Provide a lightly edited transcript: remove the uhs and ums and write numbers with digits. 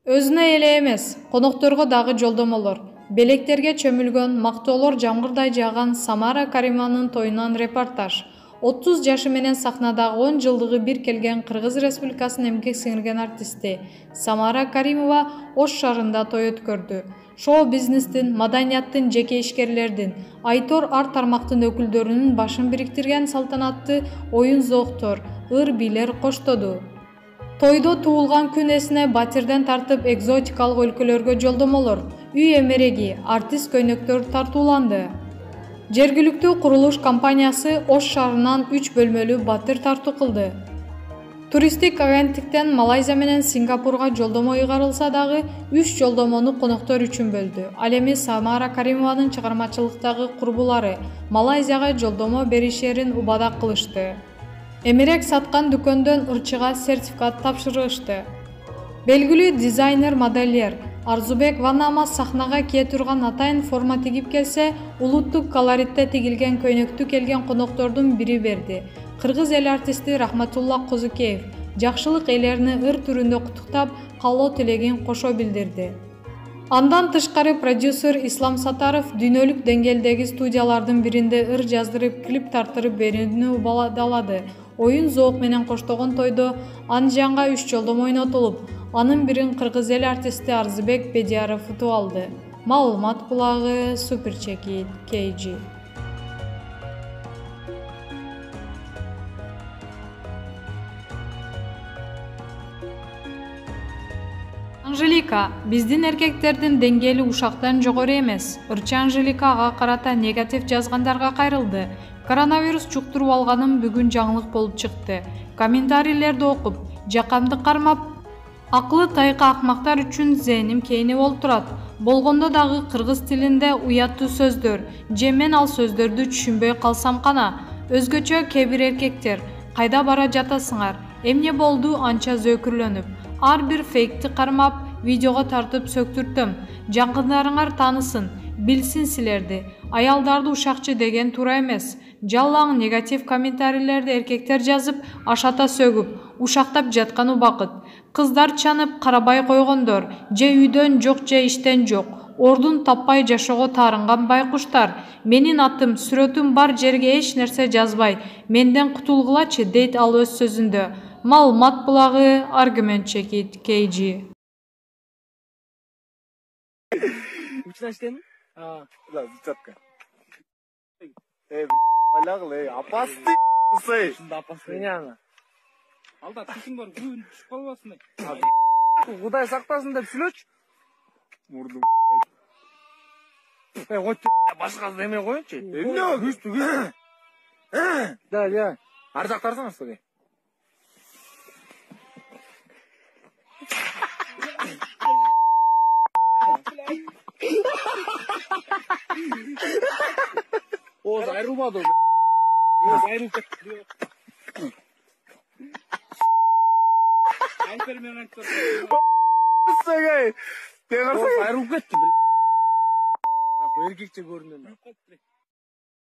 Өзүнө эле эмес, конокторго дагы жолдомолор. Белектерге чөмүлгөн, мактоолор жамгырдай жааган Самара Каримованын тоюнан репортаж. 30 жашы менен сахнадагы 10 жылдыгы бир келген Кыргыз Республикасынын эмгек сиңирген артисти Самара Каримова Ош шаарында той өткөрдү. Шоу-бизнестин, маданияттын, жеке ишкерлердин, айтор ар тармактын өкүлдөрүнүн башын бириктирген салтанатты оюн зооктор, ыр-бийлер коштоду. Тойдо туулган күн эсине батирден тартып экзотикалык өлкөлөргө жолдомолор, үй эмереги, артист көйнөктөр тартууланды. Жергиликтүү курулуш компаниясы Ош шаарынан 3 бөлмөлүү батир тартуу кылды. Туристтик агенттиктен Малайзия менен Сингапурга жолдомо ыйгарылса дагы 3 жолдомону коноктор үчүн бөлдү. Ал эми Самара Каримованын чыгармачылыктагы курбулары Малайзияга жолдомо беришерин убада кылышты. Эмерек саткан дүкөндөн ырчыга сертификат тапшырышты. Белгилүү дизайнер-модельер Арзубек Ванама сахнага кие турган атайын форма тигип келсе, улуттук колоритте тигилген көйнөктү келген коноктордун бири берди. Кыргыз эл артисти Рахматулла Козукеев жакшылык ээлерини ыр түрүндө куттуктап, каалоо тилегин кошо билдирди. Андан тышкары продюсер Ислам Сатаров дүйнөлүк деңгээлдеги студиялардын биринде ыр жаздырып, клип тартырып берүүнү убадалады. Оюн зоок менен коштогон тойдо Анжанга 3 жолдомо ойнотулуп, анын бирин кыргыз эл артисти Арзыбек Бедияров утуп алды. Маалымат булагы Суперчекит KG. Анжелика, биздин эркектердин деңгээли ушактан жогору эмес. Ырчы Анжелика ага карата негатив жазгандарга кайрылды. Коронавирус жуктуруп алганын бүгүн жаңылык болуп чыкты. Комментарийлерди окуп, жакамды кармап, акылы тайкы акмактар үчүн зээним кейинип олтурат. Болгондо дагы кыргыз тилинде уяттуу сөздөр, же мен ал сөздөрдү түшүнбөй калсам кана. Өзгөчө кээ бир эркектер, кайда бара жатасыңар? Эмне болду анча зөөкүрлөнүп? Ар бир фейкти кармап, видеого тартып сөктүртөм. Жакындарыңар таанысын, билсин силерди. Аялдарды ушакчы деген туура эмес. Жалаң негатив комментарийлерди эркектер жазып, ашата сөгүп, ушактап жаткан убакыт. Кыздар чанып карабай койгондор, же үйдөн жок, же иштен жок. Ордун таппай жашоого таарынган байкуштар. Менин атым, сүрөтүм бар жерге эч нерсе жазбай, менден кутулгулачы, дейт ал өз сөзүндө. Маалымат булагы Аргумент Чекит KG. Да, зацепка. Опасный. Шында опасный. Алда тишиң бар, күн түшүп калбасын. Кудай сактасын деп сүйлөчү. Мурдум. Койчу, башка демей коюнчу. Эмне күчтү? Да. Ар жактарсың астыга. Оз айрылмады. Оз айрылып кетти. Айпер менен айтып. Сагай. Оз айрылып кетти. Эркекче көрүнөм.